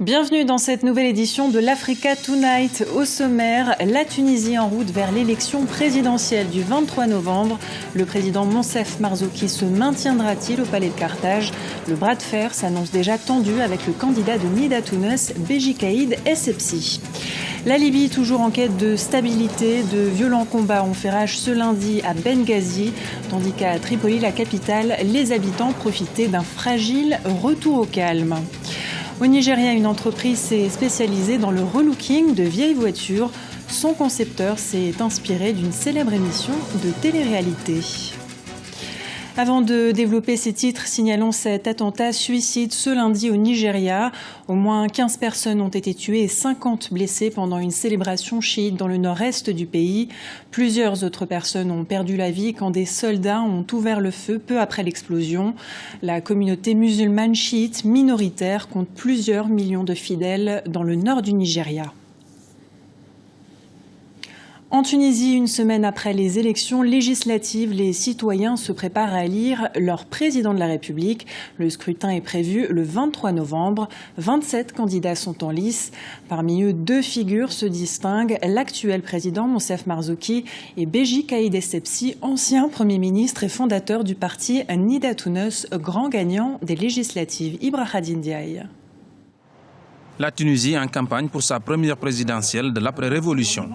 Bienvenue dans cette nouvelle édition de l'Africa Tonight. Au sommaire, la Tunisie en route vers l'élection présidentielle du 23 novembre. Le président Monsef Marzouki se maintiendra-t-il au palais de Carthage? Le bras de fer s'annonce déjà tendu avec le candidat de Nida Tounes, Beji Caïd Essebsi. La Libye, toujours en quête de stabilité, de violents combats ont fait rage ce lundi à Benghazi, tandis qu'à Tripoli, la capitale, les habitants profitaient d'un fragile retour au calme. Au Nigeria, une entreprise s'est spécialisée dans le relooking de vieilles voitures. Son concepteur s'est inspiré d'une célèbre émission de télé-réalité. Avant de développer ces titres, signalons cet attentat suicide ce lundi au Nigeria. Au moins 15 personnes ont été tuées et 50 blessées pendant une célébration chiite dans le nord-est du pays. Plusieurs autres personnes ont perdu la vie quand des soldats ont ouvert le feu peu après l'explosion. La communauté musulmane chiite minoritaire compte plusieurs millions de fidèles dans le nord du Nigeria. En Tunisie, une semaine après les élections législatives, les citoyens se préparent à élire leur président de la République. Le scrutin est prévu le 23 novembre. 27 candidats sont en lice. Parmi eux, deux figures se distinguent, l'actuel président Monsef Marzouki et Beji Caïd Essebsi, ancien Premier ministre et fondateur du parti Nida Tounes, grand gagnant des législatives. Ibrahim Diaye. La Tunisie en campagne pour sa première présidentielle de l'après-révolution.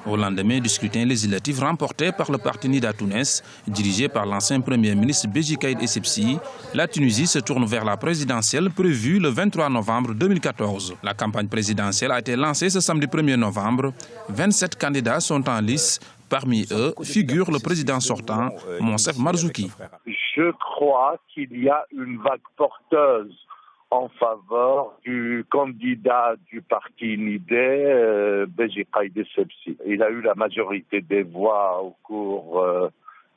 Au lendemain du scrutin législatif remporté par le parti Nida Tounes, dirigé par l'ancien Premier ministre Beji Caïd Essebsi, la Tunisie se tourne vers la présidentielle prévue le 23 novembre 2014. La campagne présidentielle a été lancée ce samedi 1er novembre. 27 candidats sont en lice. Parmi eux figure le président sortant, Monsef Marzouki. Je crois qu'il y a une vague porteuse en faveur du candidat du parti Nida, Beji Caïd Essebsi. Il a eu la majorité des voix au cours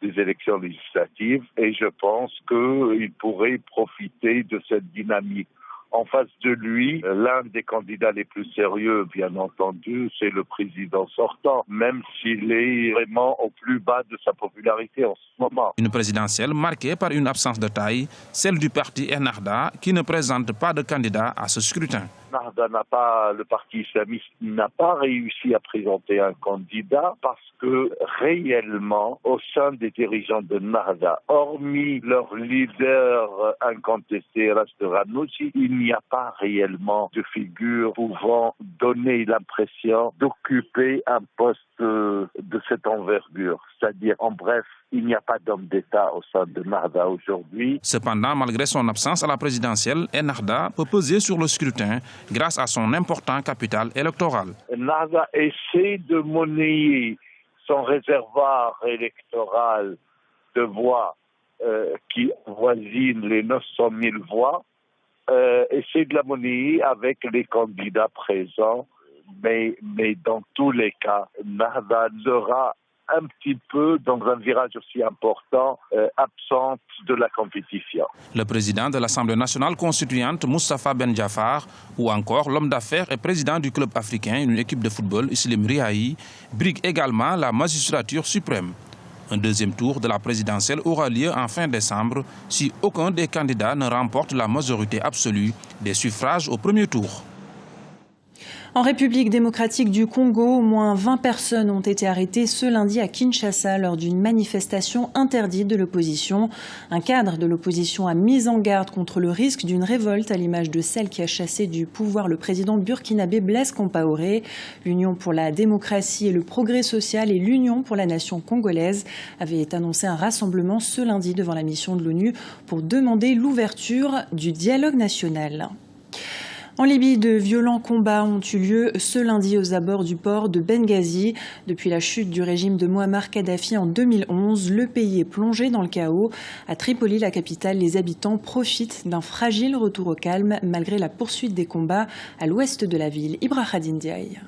des élections législatives et je pense qu'il pourrait profiter de cette dynamique. En face de lui, l'un des candidats les plus sérieux, bien entendu, c'est le président sortant, même s'il est vraiment au plus bas de sa popularité en ce moment. Une présidentielle marquée par une absence de taille, celle du parti Ennahda, qui ne présente pas de candidat à ce scrutin. Le parti islamiste n'a pas réussi à présenter un candidat parce que réellement, au sein des dirigeants de Nahda, hormis leur leader incontesté, Ras Ghannouchi, il n'y a pas réellement de figure pouvant donner l'impression d'occuper un poste de cette envergure. C'est-à-dire, en bref, il n'y a pas d'homme d'État au sein de Nahda aujourd'hui. Cependant, malgré son absence à la présidentielle, Ennahda peut peser sur le scrutin grâce à son important capital électoral. Nahda essaie de monnayer son réservoir électoral de voix qui avoisine les 900 000 voix, essaie de la monnayer avec les candidats présents, mais dans tous les cas, Nahda sera un petit peu dans un virage aussi important, absente de la compétition. Le président de l'Assemblée nationale constituante, Moustapha Ben Jaafar, ou encore l'homme d'affaires et président du club africain, une équipe de football, Islim Riahi, brigue également la magistrature suprême. Un deuxième tour de la présidentielle aura lieu en fin décembre si aucun des candidats ne remporte la majorité absolue des suffrages au premier tour. En République démocratique du Congo, au moins 20 personnes ont été arrêtées ce lundi à Kinshasa lors d'une manifestation interdite de l'opposition. Un cadre de l'opposition a mis en garde contre le risque d'une révolte à l'image de celle qui a chassé du pouvoir le président burkinabé Blaise Compaoré. L'Union pour la démocratie et le progrès social et l'Union pour la nation congolaise avaient annoncé un rassemblement ce lundi devant la mission de l'ONU pour demander l'ouverture du dialogue national. En Libye, de violents combats ont eu lieu ce lundi aux abords du port de Benghazi. Depuis la chute du régime de Mouammar Kadhafi en 2011, le pays est plongé dans le chaos. À Tripoli, la capitale, les habitants profitent d'un fragile retour au calme malgré la poursuite des combats à l'ouest de la ville. Ibrahim Diaye.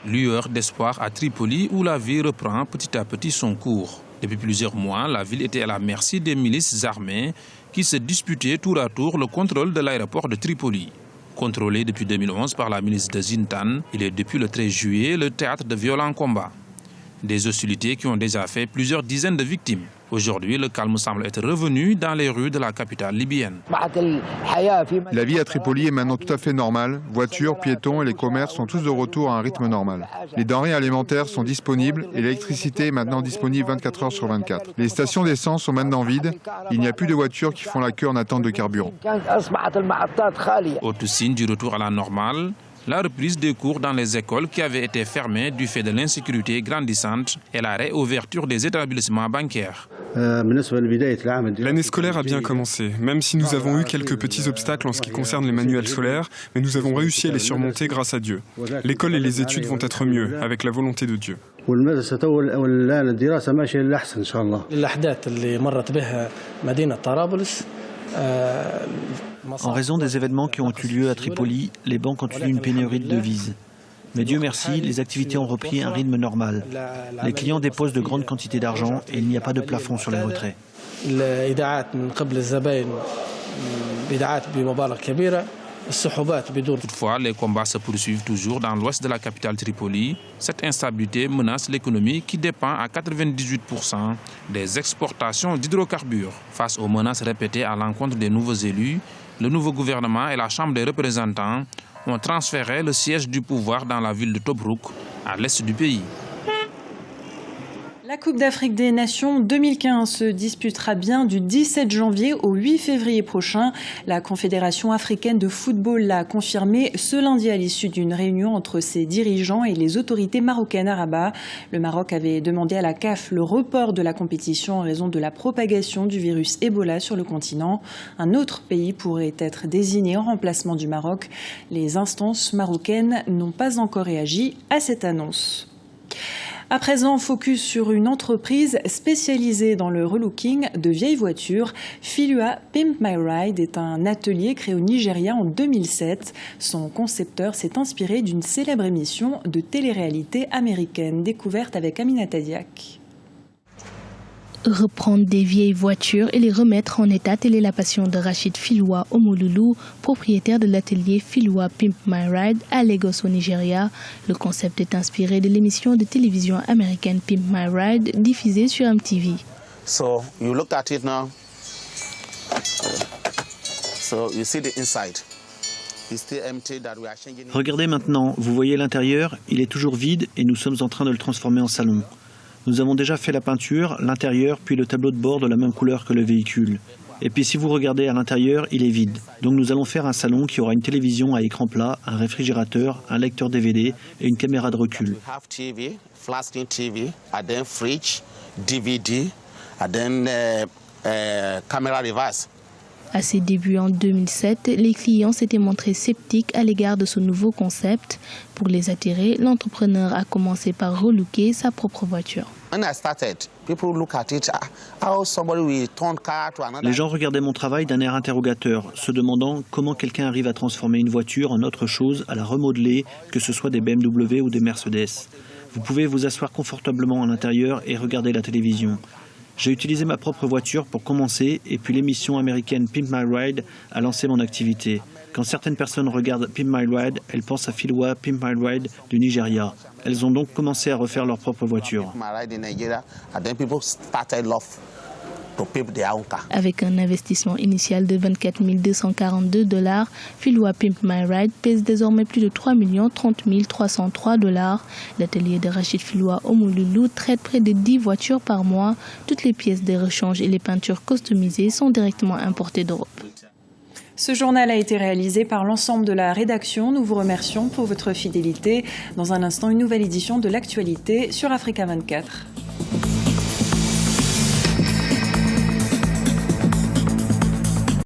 Lueur d'espoir à Tripoli où la vie reprend petit à petit son cours. Depuis plusieurs mois, la ville était à la merci des milices armées qui se disputaient tour à tour le contrôle de l'aéroport de Tripoli. Contrôlé depuis 2011 par la milice de Zintan, il est depuis le 13 juillet le théâtre de violents combats. Des hostilités qui ont déjà fait plusieurs dizaines de victimes. Aujourd'hui, le calme semble être revenu dans les rues de la capitale libyenne. La vie à Tripoli est maintenant tout à fait normale. Voitures, piétons et les commerces sont tous de retour à un rythme normal. Les denrées alimentaires sont disponibles et l'électricité est maintenant disponible 24 heures sur 24. Les stations d'essence sont maintenant vides. Il n'y a plus de voitures qui font la queue en attente de carburant. Autre signe du retour à la normale, la reprise des cours dans les écoles qui avaient été fermées du fait de l'insécurité grandissante et la réouverture des établissements bancaires. L'année scolaire a bien commencé, même si nous avons eu quelques petits obstacles en ce qui concerne les manuels scolaires, mais nous avons réussi à les surmonter grâce à Dieu. L'école et les études vont être mieux, avec la volonté de Dieu. En raison des événements qui ont eu lieu à Tripoli, les banques ont eu une pénurie de devises. Mais Dieu merci, les activités ont repris un rythme normal. Les clients déposent de grandes quantités d'argent et il n'y a pas de plafond sur les retraits. Toutefois, les combats se poursuivent toujours dans l'ouest de la capitale Tripoli. Cette instabilité menace l'économie qui dépend à 98% des exportations d'hydrocarbures. Face aux menaces répétées à l'encontre des nouveaux élus, le nouveau gouvernement et la Chambre des représentants ont transféré le siège du pouvoir dans la ville de Tobrouk, à l'est du pays. La Coupe d'Afrique des Nations 2015 se disputera bien du 17 janvier au 8 février prochain. La Confédération africaine de football l'a confirmé ce lundi à l'issue d'une réunion entre ses dirigeants et les autorités marocaines à Rabat. Le Maroc avait demandé à la CAF le report de la compétition en raison de la propagation du virus Ebola sur le continent. Un autre pays pourrait être désigné en remplacement du Maroc. Les instances marocaines n'ont pas encore réagi à cette annonce. À présent, focus sur une entreprise spécialisée dans le relooking de vieilles voitures. Filua Pimp My Ride est un atelier créé au Nigeria en 2007. Son concepteur s'est inspiré d'une célèbre émission de télé-réalité américaine, découverte avec Aminata Diak. Reprendre des vieilles voitures et les remettre en état, telle est la passion de Rachid Filua Omolulu, propriétaire de l'atelier Filua Pimp My Ride à Lagos au Nigeria. Le concept est inspiré de l'émission de télévision américaine Pimp My Ride diffusée sur MTV. So you look at it now. So you see the inside. Regardez maintenant, vous voyez l'intérieur, il est toujours vide et nous sommes en train de le transformer en salon. Nous avons déjà fait la peinture, l'intérieur, puis le tableau de bord de la même couleur que le véhicule. Et puis si vous regardez à l'intérieur, il est vide. Donc nous allons faire un salon qui aura une télévision à écran plat, un réfrigérateur, un lecteur DVD et une caméra de recul. À ses débuts en 2007, les clients s'étaient montrés sceptiques à l'égard de ce nouveau concept. Pour les attirer, l'entrepreneur a commencé par relooker sa propre voiture. Les gens regardaient mon travail d'un air interrogateur, se demandant comment quelqu'un arrive à transformer une voiture en autre chose, à la remodeler, que ce soit des BMW ou des Mercedes. Vous pouvez vous asseoir confortablement à l'intérieur et regarder la télévision. J'ai utilisé ma propre voiture pour commencer et puis l'émission américaine Pimp My Ride a lancé mon activité. Quand certaines personnes regardent Pimp My Ride, elles pensent à Filua Pimp My Ride du Nigeria. Elles ont donc commencé à refaire leur propre voiture. Avec un investissement initial de $24 242, Filua Pimp My Ride pèse désormais plus de $3 030 303. L'atelier de Rachid Filua Omolulu traite près de 10 voitures par mois. Toutes les pièces de rechange et les peintures customisées sont directement importées d'Europe. Ce journal a été réalisé par l'ensemble de la rédaction. Nous vous remercions pour votre fidélité. Dans un instant, une nouvelle édition de l'actualité sur Africa 24.